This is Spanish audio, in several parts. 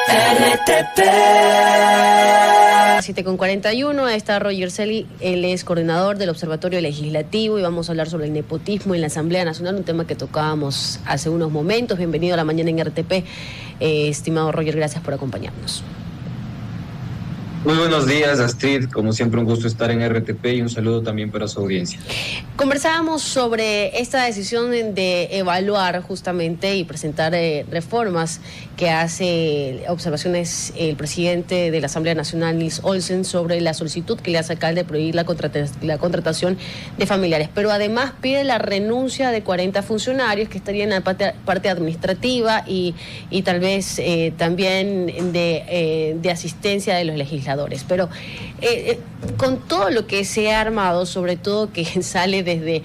RTP. 7:41, está Roger Celi, él es coordinador del Observatorio Legislativo y vamos a hablar sobre el nepotismo en la Asamblea Nacional, un tema que tocábamos hace unos momentos. Bienvenido a la mañana en RTP, estimado Roger, gracias por acompañarnos. Muy buenos días, Astrid. Como siempre, un gusto estar en RTP y un saludo también para su audiencia. Conversábamos sobre esta decisión de evaluar justamente y presentar reformas que hace observaciones el presidente de la Asamblea Nacional, Nils Olsen, sobre la solicitud que le hace al alcalde de prohibir la contratación de familiares. Pero además pide la renuncia de 40 funcionarios que estarían en la parte administrativa y tal vez también de asistencia de los legisladores. Pero con todo lo que se ha armado, sobre todo que sale desde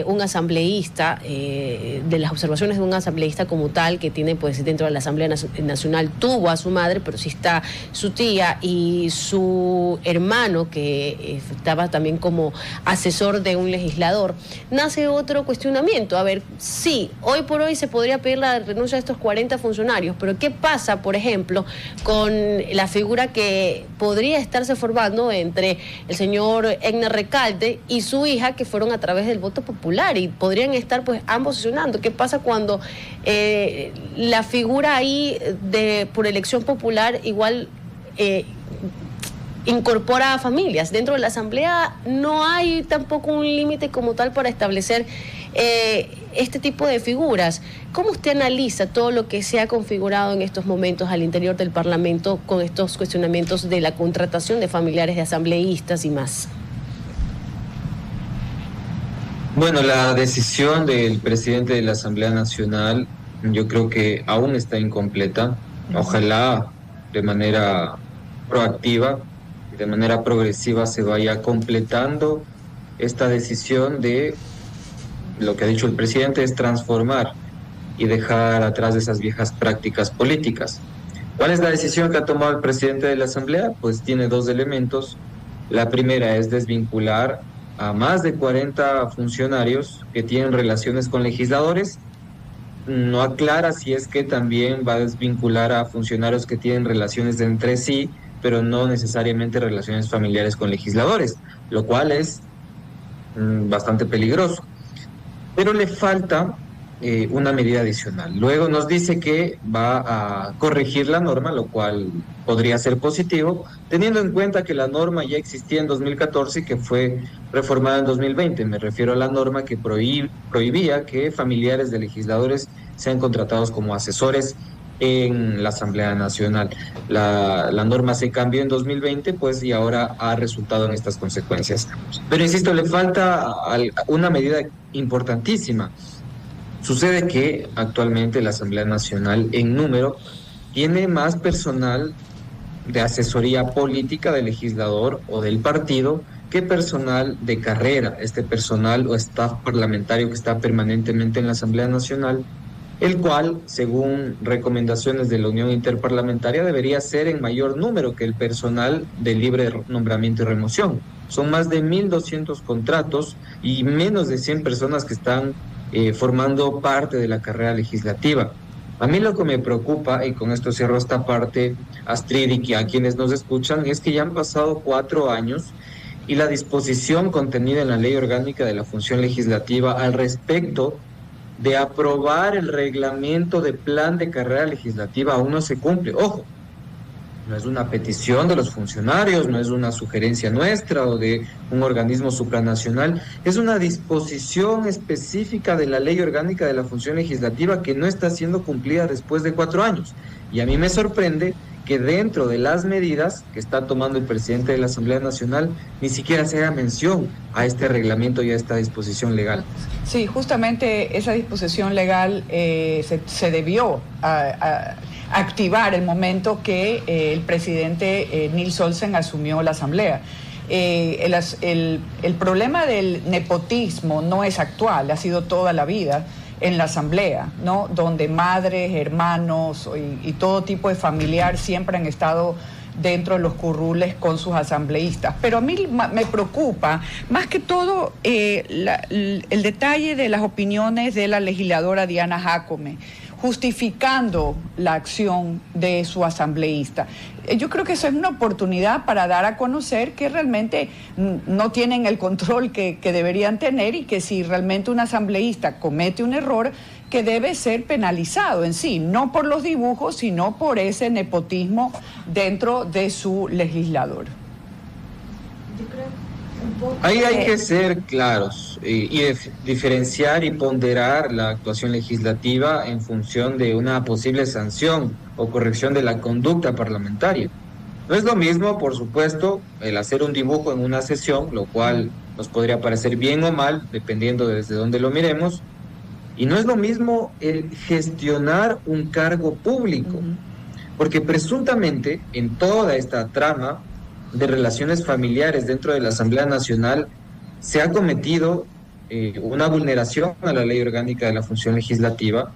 un asambleísta, de las observaciones de un asambleísta como tal, que tiene pues dentro de la Asamblea Nacional, tuvo a su madre, pero sí está su tía y su hermano, que estaba también como asesor de un legislador, nace otro cuestionamiento. A ver, sí, hoy por hoy se podría pedir la renuncia de estos 40 funcionarios, pero ¿qué pasa, por ejemplo, con la figura que podría estarse formando entre el señor Egner Recalde y su hija, que fueron a través del voto popular y podrían estar pues ambos sesionando? ¿Qué pasa cuando la figura ahí por elección popular igual incorpora a familias? Dentro de la Asamblea no hay tampoco un límite como tal para establecer este tipo de figuras. ¿Cómo usted analiza todo lo que se ha configurado en estos momentos al interior del Parlamento con estos cuestionamientos de la contratación de familiares de asambleístas y más? Bueno, la decisión del presidente de la Asamblea Nacional yo creo que aún está incompleta. Ojalá de manera proactiva, de manera progresiva se vaya completando esta decisión de lo que ha dicho el presidente, es transformar y dejar atrás esas viejas prácticas políticas. ¿Cuál es la decisión que ha tomado el presidente de la Asamblea? Pues tiene dos elementos. La primera es desvincular a más de 40 funcionarios que tienen relaciones con legisladores. No aclara si es que también va a desvincular a funcionarios que tienen relaciones entre sí, pero no necesariamente relaciones familiares con legisladores, lo cual es bastante peligroso. Pero le falta una medida adicional. Luego nos dice que va a corregir la norma, lo cual podría ser positivo, teniendo en cuenta que la norma ya existía en 2014 y que fue reformada en 2020. Me refiero a la norma que prohibía que familiares de legisladores sean contratados como asesores en la Asamblea Nacional. La norma se cambió en 2020, pues, y ahora ha resultado en estas consecuencias. Pero insisto, le falta una medida importantísima. Sucede que actualmente la Asamblea Nacional en número tiene más personal de asesoría política del legislador o del partido que personal de carrera, este personal o staff parlamentario que está permanentemente en la Asamblea Nacional, el cual, según recomendaciones de la Unión Interparlamentaria, debería ser en mayor número que el personal de libre nombramiento y remoción. Son más de 1.200 contratos y menos de 100 personas que están formando parte de la carrera legislativa. A mí lo que me preocupa, y con esto cierro esta parte, Astrid, y que a quienes nos escuchan, es que ya han pasado 4 años y la disposición contenida en la Ley Orgánica de la Función Legislativa al respecto de aprobar el reglamento de plan de carrera legislativa aún no se cumple. Ojo, no es una petición de los funcionarios, no es una sugerencia nuestra o de un organismo supranacional, es una disposición específica de la Ley Orgánica de la Función Legislativa que no está siendo cumplida después de 4 años. Y a mí me sorprende que dentro de las medidas que está tomando el presidente de la Asamblea Nacional ni siquiera se haga mención a este reglamento y a esta disposición legal. Sí, justamente esa disposición legal se debió activar el momento que el presidente Nils Olsen asumió la Asamblea. El problema del nepotismo no es actual, ha sido toda la vida en la Asamblea, ¿no? Donde madres, hermanos y todo tipo de familiar siempre han estado dentro de los currules con sus asambleístas. Pero a mí me preocupa más que todo el detalle de las opiniones de la legisladora Diana Jácome. justificando la acción de su asambleísta. Yo creo que eso es una oportunidad para dar a conocer que realmente no tienen el control que deberían tener, y que si realmente un asambleísta comete un error, que debe ser penalizado en sí, no por los dibujos, sino por ese nepotismo dentro de su legislador. Ahí hay que ser claros y diferenciar y ponderar la actuación legislativa en función de una posible sanción o corrección de la conducta parlamentaria. No es lo mismo, por supuesto, el hacer un dibujo en una sesión, lo cual nos podría parecer bien o mal, dependiendo de desde dónde lo miremos, y no es lo mismo el gestionar un cargo público, porque presuntamente en toda esta trama de relaciones familiares dentro de la Asamblea Nacional se ha cometido una vulneración a la Ley Orgánica de la Función Legislativa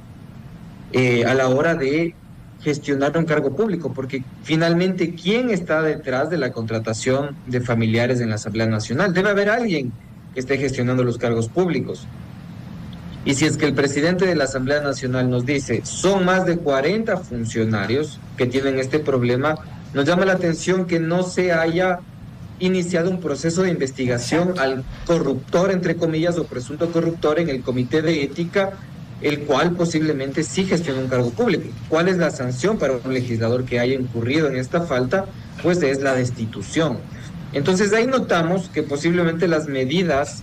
a la hora de gestionar un cargo público, porque finalmente, ¿quién está detrás de la contratación de familiares en la Asamblea Nacional? Debe haber alguien que esté gestionando los cargos públicos. Y si es que el presidente de la Asamblea Nacional nos dice, son más de 40 funcionarios que tienen este problema, nos llama la atención que no se haya iniciado un proceso de investigación al corruptor, entre comillas, o presunto corruptor en el Comité de Ética, el cual posiblemente sí gestiona un cargo público. ¿Cuál es la sanción para un legislador que haya incurrido en esta falta? Pues es la destitución. Entonces ahí notamos que posiblemente las medidas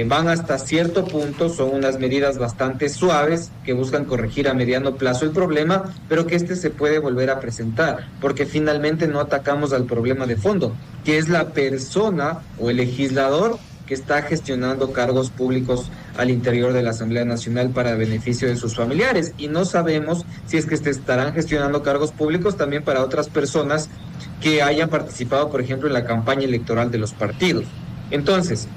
van hasta cierto punto, son unas medidas bastante suaves que buscan corregir a mediano plazo el problema, pero que se puede volver a presentar, porque finalmente no atacamos al problema de fondo, que es la persona o el legislador que está gestionando cargos públicos al interior de la Asamblea Nacional para beneficio de sus familiares, y no sabemos si es que estarán gestionando cargos públicos también para otras personas que hayan participado, por ejemplo, en la campaña electoral de los partidos. Entonces,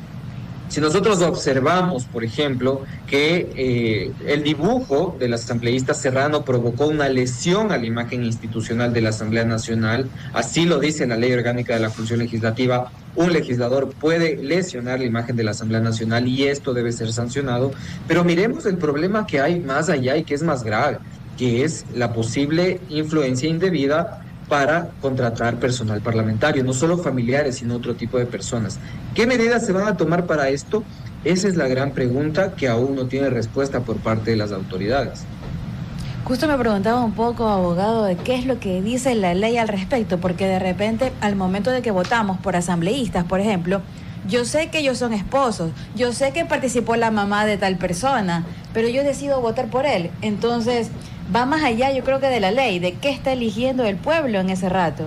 si nosotros observamos, por ejemplo, que el dibujo del asambleísta Serrano provocó una lesión a la imagen institucional de la Asamblea Nacional, así lo dice la Ley Orgánica de la Función Legislativa, un legislador puede lesionar la imagen de la Asamblea Nacional y esto debe ser sancionado, pero miremos el problema que hay más allá y que es más grave, que es la posible influencia indebida para contratar personal parlamentario, no solo familiares, sino otro tipo de personas. ¿Qué medidas se van a tomar para esto? Esa es la gran pregunta que aún no tiene respuesta por parte de las autoridades. Justo me preguntaba un poco, abogado, de qué es lo que dice la ley al respecto, porque de repente, al momento de que votamos por asambleístas, por ejemplo, yo sé que ellos son esposos, yo sé que participó la mamá de tal persona, pero yo decido votar por él. Entonces, va más allá, yo creo, que de la ley, de qué está eligiendo el pueblo en ese rato.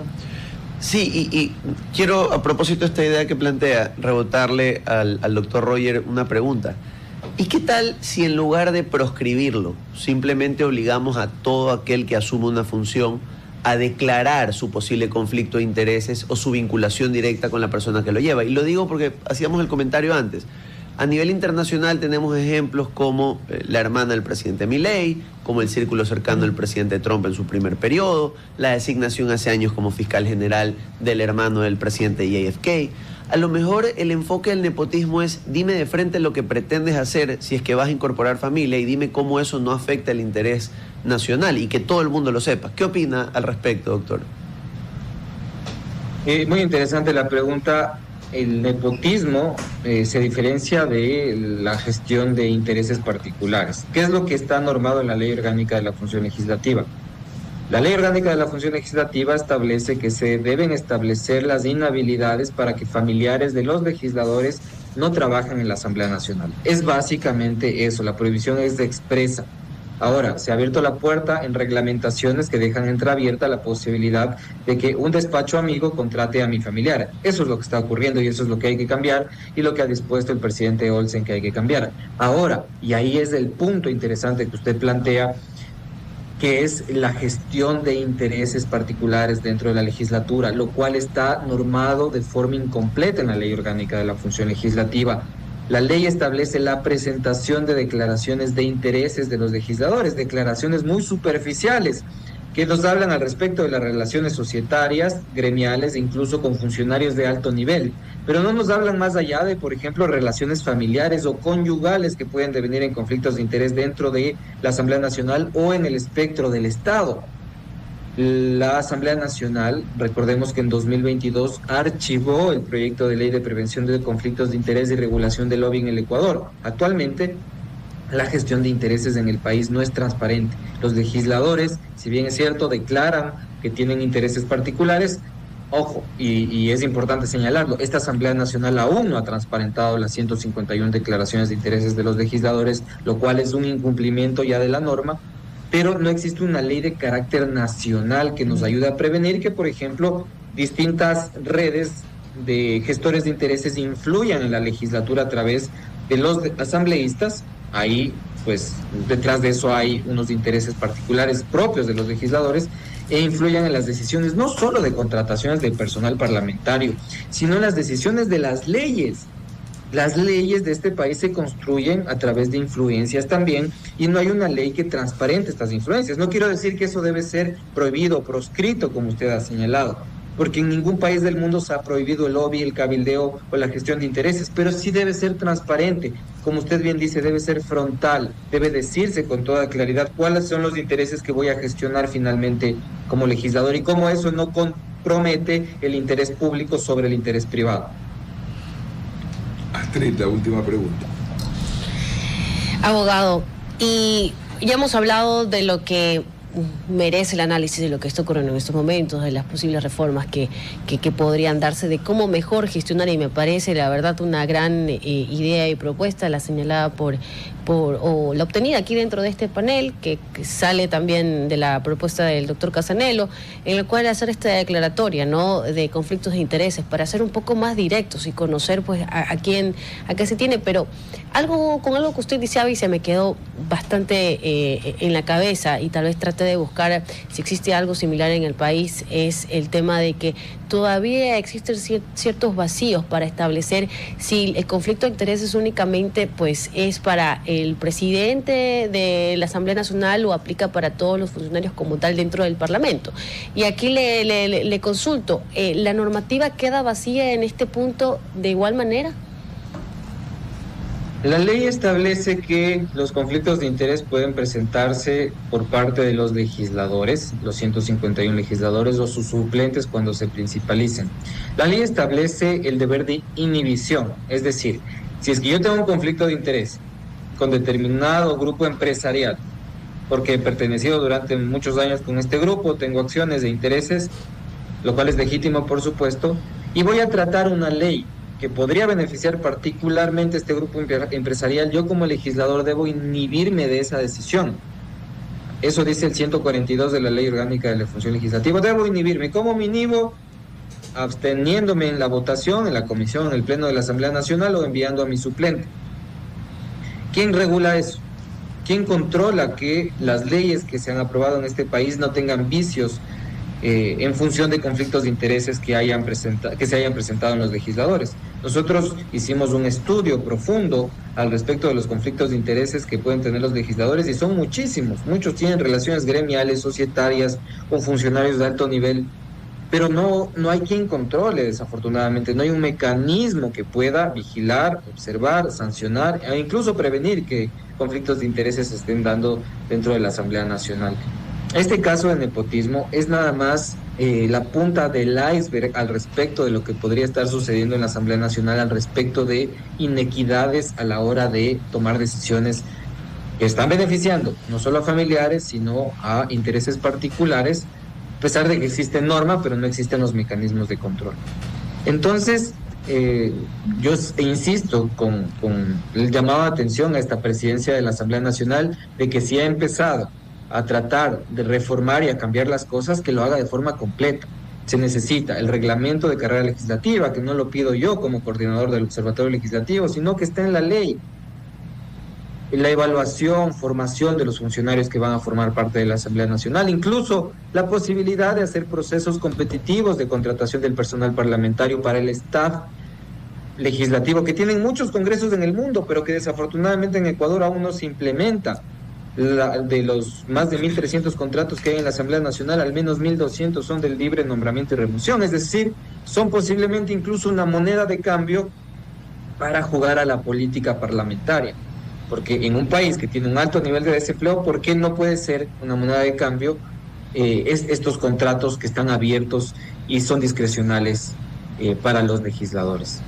Sí, y quiero, a propósito de esta idea que plantea, rebotarle al doctor Roger una pregunta. ¿Y qué tal si en lugar de proscribirlo, simplemente obligamos a todo aquel que asume una función a declarar su posible conflicto de intereses o su vinculación directa con la persona que lo lleva? Y lo digo porque hacíamos el comentario antes. A nivel internacional tenemos ejemplos como la hermana del presidente Milei, como el círculo cercano del presidente Trump en su primer periodo, la designación hace años como fiscal general del hermano del presidente JFK. A lo mejor el enfoque del nepotismo es dime de frente lo que pretendes hacer si es que vas a incorporar familia y dime cómo eso no afecta el interés nacional y que todo el mundo lo sepa. ¿Qué opina al respecto, doctor? Muy interesante la pregunta. El nepotismo se diferencia de la gestión de intereses particulares. ¿Qué es lo que está normado en la Ley Orgánica de la Función Legislativa? La Ley Orgánica de la Función Legislativa establece que se deben establecer las inhabilidades para que familiares de los legisladores no trabajen en la Asamblea Nacional. Es básicamente eso, la prohibición es expresa. Ahora, se ha abierto la puerta en reglamentaciones que dejan entreabierta la posibilidad de que un despacho amigo contrate a mi familiar. Eso es lo que está ocurriendo y eso es lo que hay que cambiar y lo que ha dispuesto el presidente Olsen que hay que cambiar. Ahora, y ahí es el punto interesante que usted plantea, que es la gestión de intereses particulares dentro de la legislatura, lo cual está normado de forma incompleta en la Ley Orgánica de la Función Legislativa. La ley establece la presentación de declaraciones de intereses de los legisladores, declaraciones muy superficiales que nos hablan al respecto de las relaciones societarias, gremiales e incluso con funcionarios de alto nivel, pero no nos hablan más allá de, por ejemplo, relaciones familiares o conyugales que pueden devenir en conflictos de interés dentro de la Asamblea Nacional o en el espectro del Estado. La Asamblea Nacional, recordemos que en 2022 archivó el proyecto de ley de prevención de conflictos de interés y regulación del lobby en el Ecuador. Actualmente, la gestión de intereses en el país no es transparente. Los legisladores, si bien es cierto, declaran que tienen intereses particulares. Ojo, y es importante señalarlo, esta Asamblea Nacional aún no ha transparentado las 151 declaraciones de intereses de los legisladores, lo cual es un incumplimiento ya de la norma, pero no existe una ley de carácter nacional que nos ayude a prevenir que, por ejemplo, distintas redes de gestores de intereses influyan en la legislatura a través de los asambleístas. Ahí, pues, detrás de eso hay unos intereses particulares propios de los legisladores e influyan en las decisiones no solo de contrataciones del personal parlamentario, sino en las decisiones de las leyes. Las leyes de este país se construyen a través de influencias también y no hay una ley que transparente estas influencias. No quiero decir que eso debe ser prohibido o proscrito, como usted ha señalado, porque en ningún país del mundo se ha prohibido el lobby, el cabildeo o la gestión de intereses, pero sí debe ser transparente. Como usted bien dice, debe ser frontal, debe decirse con toda claridad cuáles son los intereses que voy a gestionar finalmente como legislador y cómo eso no compromete el interés público sobre el interés privado. Astrid, la última pregunta. Abogado, y ya hemos hablado de lo que merece el análisis de lo que está ocurriendo en estos momentos, de las posibles reformas que podrían darse, de cómo mejor gestionar, y me parece la verdad una gran idea y propuesta, la señalada o la obtenida aquí dentro de este panel, que sale también de la propuesta del doctor Casanelo, en el cual hacer esta declaratoria, ¿no?, de conflictos de intereses, para ser un poco más directos y conocer pues a qué se tiene, pero algo que usted deseaba y se me quedó bastante en la cabeza, y tal vez trate de buscar si existe algo similar en el país, es el tema de que todavía existen ciertos vacíos para establecer si el conflicto de intereses únicamente pues es para el presidente de la Asamblea Nacional o aplica para todos los funcionarios como tal dentro del Parlamento. Y aquí le consulto, ¿la normativa queda vacía en este punto de igual manera? La ley establece que los conflictos de interés pueden presentarse por parte de los legisladores, los 151 legisladores o sus suplentes cuando se principalicen. La ley establece el deber de inhibición, es decir, si es que yo tengo un conflicto de interés con determinado grupo empresarial, porque he pertenecido durante muchos años con este grupo, tengo acciones de intereses, lo cual es legítimo por supuesto, y voy a tratar una ley que podría beneficiar particularmente a este grupo empresarial, yo como legislador debo inhibirme de esa decisión. Eso dice el 142 de la Ley Orgánica de la Función Legislativa. Debo inhibirme. ¿Cómo me inhibo? Absteniéndome en la votación, en la comisión, en el pleno de la Asamblea Nacional o enviando a mi suplente. ¿Quién regula eso? ¿Quién controla que las leyes que se han aprobado en este país no tengan vicios en función de conflictos de intereses que se hayan presentado en los legisladores? Nosotros hicimos un estudio profundo al respecto de los conflictos de intereses que pueden tener los legisladores y son muchísimos. Muchos tienen relaciones gremiales, societarias, con funcionarios de alto nivel, pero no hay quien controle, desafortunadamente. No hay un mecanismo que pueda vigilar, observar, sancionar e incluso prevenir que conflictos de intereses se estén dando dentro de la Asamblea Nacional. Este caso de nepotismo es nada más la punta del iceberg al respecto de lo que podría estar sucediendo en la Asamblea Nacional, al respecto de inequidades a la hora de tomar decisiones que están beneficiando no solo a familiares, sino a intereses particulares, a pesar de que existen normas, pero no existen los mecanismos de control. Entonces, yo insisto con el llamado de atención a esta presidencia de la Asamblea Nacional de que si ha empezado a tratar de reformar y a cambiar las cosas, que lo haga de forma completa. Se necesita el reglamento de carrera legislativa, que no lo pido yo como coordinador del Observatorio Legislativo, sino que está en la ley. La evaluación, formación de los funcionarios que van a formar parte de la Asamblea Nacional, incluso la posibilidad de hacer procesos competitivos de contratación del personal parlamentario para el staff legislativo, que tienen muchos congresos en el mundo, pero que desafortunadamente en Ecuador aún no se implementa. de los más de 1.300 contratos que hay en la Asamblea Nacional, al menos 1.200 son del libre nombramiento y remoción, es decir, son posiblemente incluso una moneda de cambio para jugar a la política parlamentaria, porque en un país que tiene un alto nivel de desempleo, ¿por qué no puede ser una moneda de cambio estos contratos que están abiertos y son discrecionales para los legisladores?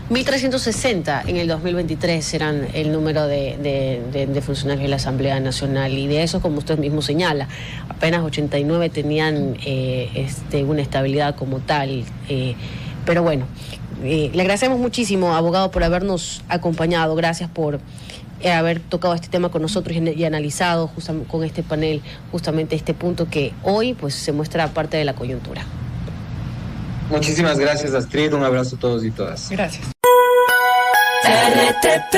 1.360 en el 2023 eran el número de funcionarios de la Asamblea Nacional, y de eso, como usted mismo señala, apenas 89 tenían una estabilidad como tal. Pero bueno, le agradecemos muchísimo, abogado, por habernos acompañado. Gracias por haber tocado este tema con nosotros y analizado con este panel justamente este punto que hoy pues se muestra parte de la coyuntura. Muchísimas gracias, Astrid. Un abrazo a todos y todas. Gracias. RTP.